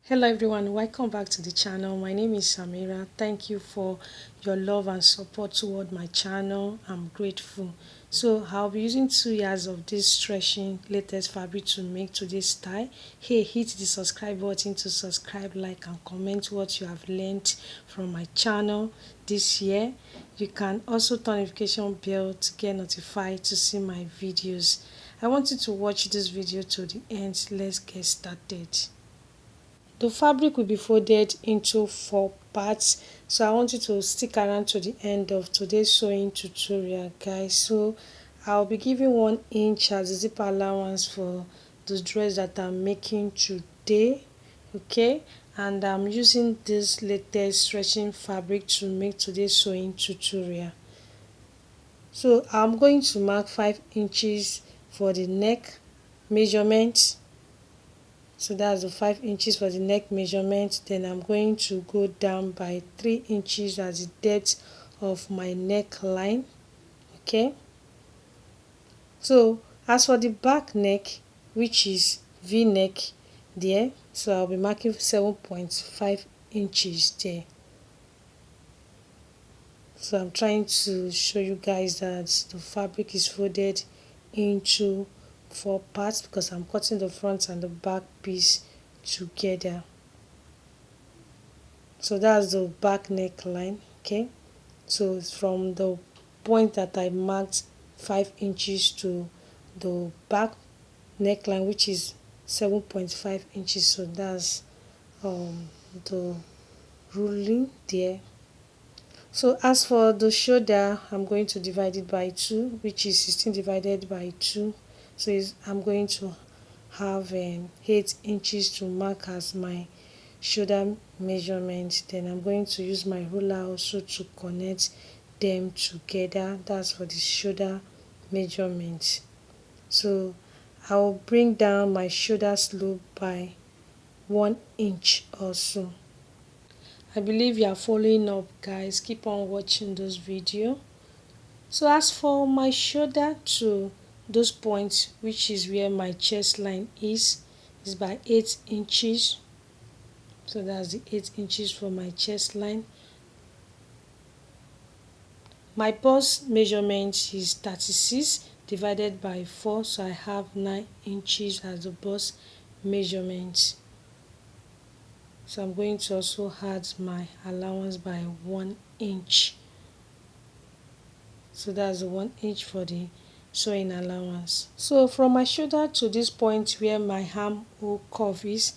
Hello everyone, welcome back to the channel. My name is Samira. Thank you for your love and support toward my channel. I'm grateful. So I'll be using 2 yards of this stretching latest fabric to make today's style. Hey, hit the subscribe button to subscribe, like and comment what you have learned from my channel this year. You can also turn notification bell to get notified to see my videos. I want you to watch this video to the end. Let's get started. The fabric will be folded into 4 parts, so I want you to stick around to the end of today's sewing tutorial, guys. So I'll be giving 1 inch as the zip allowance for the dress that I'm making today, okay? And I'm using this latest stretching fabric to make today's sewing tutorial. So I'm going to mark 5 inches for the neck measurement. So that's the 5 inches for the neck measurement. Then I'm going to go down by 3 inches as the depth of my neckline. Okay. So as for the back neck, which is V neck there, so I'll be marking 7.5 inches there. So I'm trying to show you guys that the fabric is folded into 4 parts because I'm cutting the front and the back piece together. So that's the back neckline. Okay, so it's from the point that I marked 5 inches to the back neckline, which is 7.5 inches. So that's the ruling there. So as for the shoulder, I'm going to divide it by 2, which is 16 divided by 2. So I'm going to have 8 inches to mark as my shoulder measurement. Then I'm going to use my ruler also to connect them together. That's for the shoulder measurement. So I'll bring down my shoulder slope by 1 inch also. I believe you are following up, guys. Keep on watching this video. So as for my shoulder to those points, which is where my chest line is by 8 inches. So that's the 8 inches for my chest line. My bust measurement is 36 divided by 4, so I have 9 inches as the bust measurement. So I'm going to also add my allowance by 1 inch. So that's the 1 inch for the sewing allowance. So from my shoulder to this point where my armhole curve is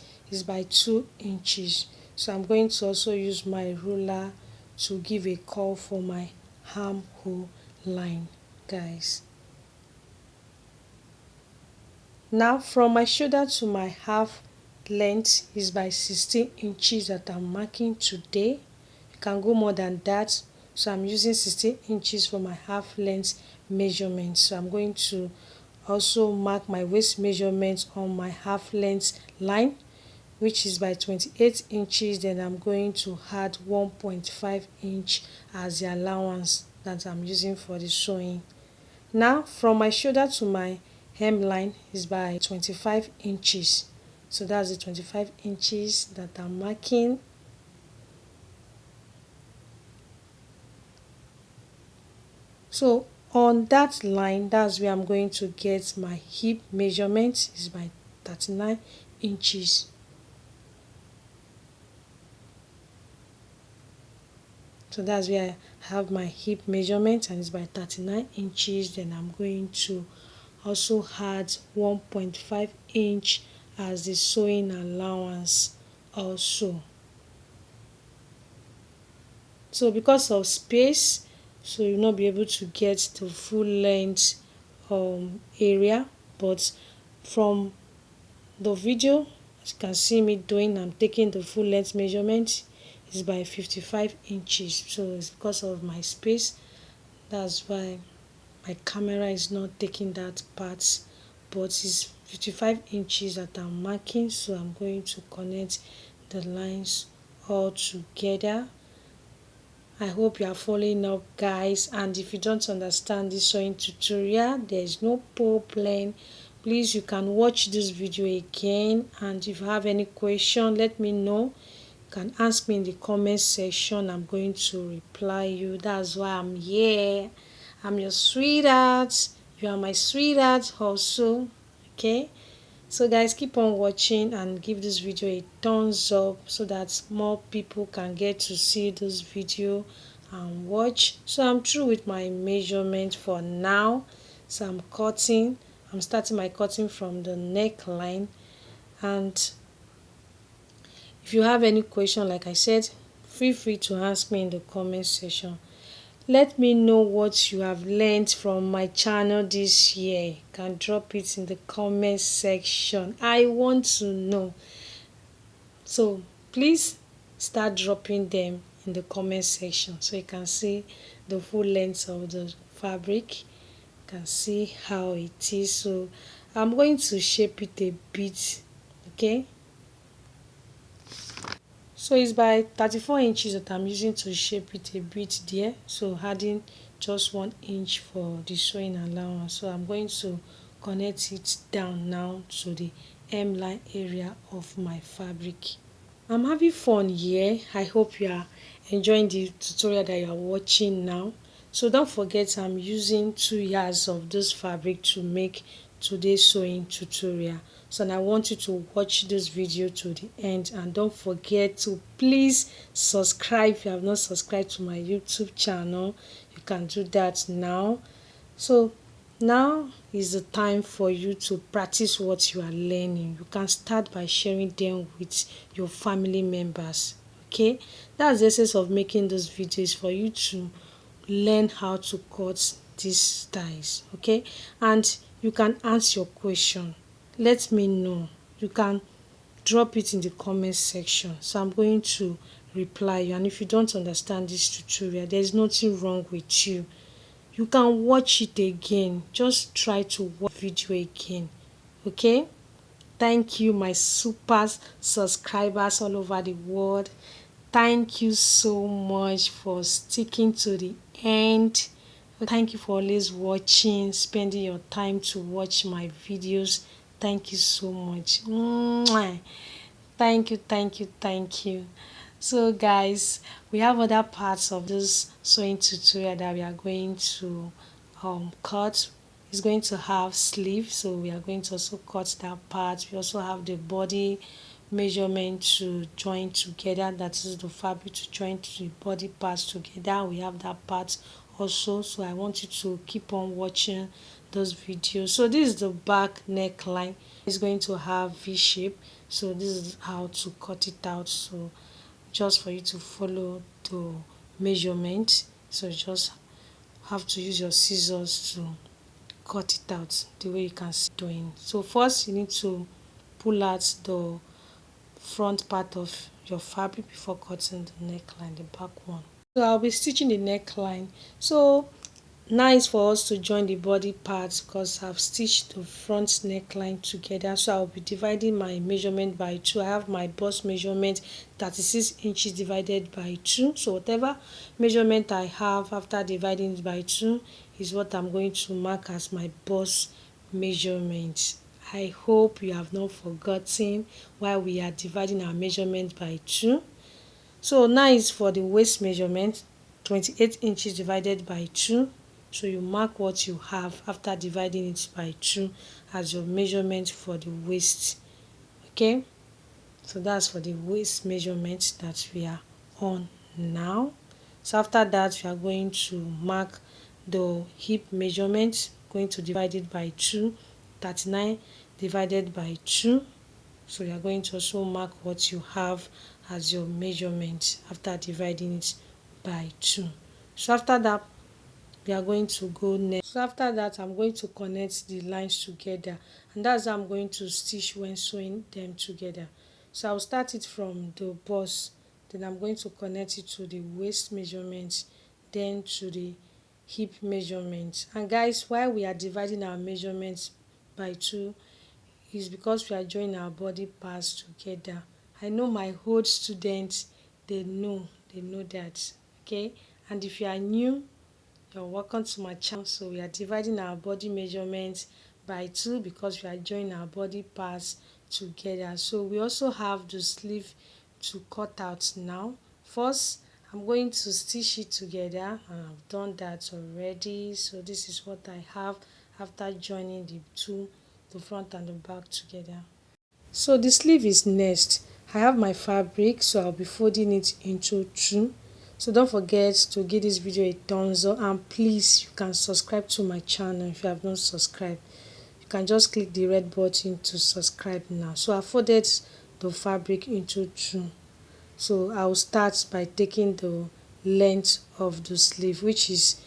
by 2 inches. So I'm going to also use my ruler to give a curve for my armhole line, guys. Now from my shoulder to my half length is by 16 inches that I'm marking today. You can go more than that. So I'm using 16 inches for my half length measurement. So I'm going to also mark my waist measurement on my half length line, which is by 28 inches. Then I'm going to add 1.5 inch as the allowance that I'm using for the sewing. Now from my shoulder to my hemline is by 25 inches. So that's the 25 inches that I'm marking. So on that line, that's where I'm going to get my hip measurement is by 39 inches. So that's where I have my hip measurement and it's by 39 inches. Then I'm going to also add 1.5 inch as the sewing allowance also. So because of space, so you'll not be able to get the full length area, but from the video, as you can see me doing, I'm taking the full length measurement is by 55 inches. So it's because of my space, that's why my camera is not taking that part, but it's 55 inches that I'm marking. So I'm going to connect the lines all together. I hope you are following up, guys, and if you don't understand this sewing tutorial, there is no problem. Please, you can watch this video again, and if you have any question, let me know. You can ask me in the comment section. I'm going to reply you. That's why I'm here. I'm your sweetheart. You are my sweetheart also. Okay, so guys, keep on watching and give this video a thumbs up so that more people can get to see this video and watch. So I'm through with my measurement for now. So I'm starting my cutting from the neckline. And if you have any question, like I said, feel free to ask me in the comment section. Let me know what you have learned from my channel this year. You can drop it in the comment section. I want to know. So please start dropping them in the comment section so you can see the full length of the fabric. You can see how it is. So I'm going to shape it a bit. Okay, so it's by 34 inches that I'm using to shape it a bit there, so adding just 1 inch for the sewing allowance. So I'm going to connect it down now to the hemline area of my fabric. I'm having fun here. I hope you are enjoying the tutorial that you are watching now. So don't forget, I'm using 2 yards of this fabric to make today's sewing tutorial. So I want you to watch this video to the end, and don't forget to please subscribe. If you have not subscribed to my YouTube channel, you can do that now. So now is the time for you to practice what you are learning. You can start by sharing them with your family members. Okay, that's the essence of making those videos, for you to learn how to cut these ties. Okay, and you can ask your question. Let me know. You can drop it in the comment section, so I'm going to reply you. And if you don't understand this tutorial, there's nothing wrong with you. You can watch it again. Just try to watch the video again. Okay, thank you, my super subscribers all over the world. Thank you so much for sticking to the end. Thank you for always watching, spending your time to watch my videos. Thank you so much. Mwah. Thank you, thank you, thank you. So guys, we have other parts of this sewing tutorial that we are going to cut. It's going to have sleeve, so we are going to also cut that part. We also have the body measurement to join together, that is the fabric to join the body parts together. We have that part also, so I want you to keep on watching those videos. So this is the back neckline. It's going to have V shape, so this is how to cut it out. So just for you to follow the measurement, so you just have to use your scissors to cut it out the way you can see doing. So first you need to pull out the front part of your fabric before cutting the neckline, the back one. So I'll be stitching the neckline. So nice for us to join the body parts because I've stitched the front neckline together. So I'll be dividing my measurement by 2. I have my bust measurement 36 inches divided by 2. So whatever measurement I have after dividing it by 2 is what I'm going to mark as my bust measurement. I hope you have not forgotten why we are dividing our measurement by 2. So now is for the waist measurement, 28 inches divided by 2. So you mark what you have after dividing it by 2 as your measurement for the waist. Okay, so that's for the waist measurement that we are on now. So after that, we are going to mark the hip measurement, going to divide it by 2, 39 divided by 2. So you are going to also mark what you have as your measurement after dividing it by 2. So after that, we are going to go next. So after that, I'm going to connect the lines together, and that's how I'm going to stitch when sewing them together. So I'll start it from the bust, then I'm going to connect it to the waist measurement, then to the hip measurement. And guys, while we are dividing our measurements by 2 is because we are joining our body parts together. I know my old students, they know that. Okay, and if you are new, you're welcome to my channel. So we are dividing our body measurements by 2 because we are joining our body parts together. So we also have the sleeve to cut out now. First, I'm going to stitch it together, and I've done that already. So this is what I have after joining the front and the back together. So the sleeve is next. I have my fabric, so I'll be folding it into two. So don't forget to give this video a thumbs up, and please, you can subscribe to my channel if you have not subscribed. You can just click the red button to subscribe now. So I folded the fabric into two. So I'll start by taking the length of the sleeve, which is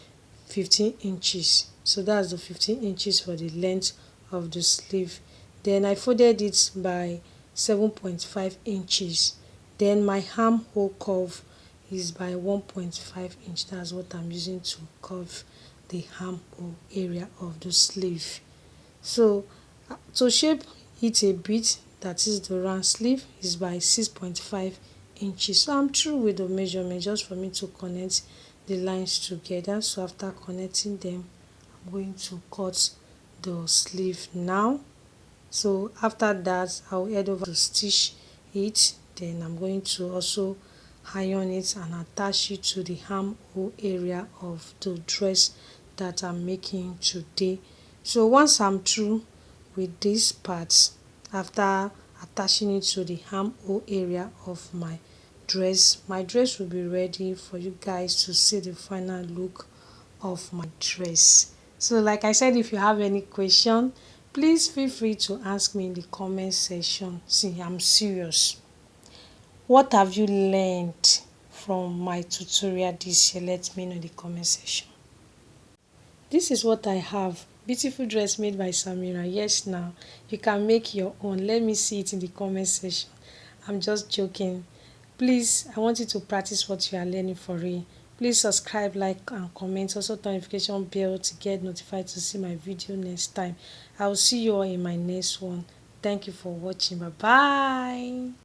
15 inches. So that's the 15 inches for the length of the sleeve. Then I folded it by 7.5 inches. Then my armhole curve is by 1.5 inch. That's what I'm using to curve the armhole area of the sleeve. So to shape it a bit, that is the round sleeve, is by 6.5 inches. So I'm through with the measurement, just for me to connect the lines together. So after connecting them, I'm going to cut the sleeve now. So after that, I'll head over to stitch it. Then I'm going to also iron it and attach it to the armhole area of the dress that I'm making today. So once I'm through with these parts, after attaching it to the armhole area of my dress will be ready for you guys to see the final look of my dress. So like I said, if you have any question, please feel free to ask me in the comment section. See, I'm serious. What have you learned from my tutorial this year? Let me know in the comment section. This is what I have. Beautiful dress made by Samira. Yes, now you can make your own. Let me see it in the comment section. I'm just joking. Please, I want you to practice what you are learning for real. Please subscribe, like and comment. Also turn notification bell to get notified to see my video next time. I will see you all in my next one. Thank you for watching. Bye bye.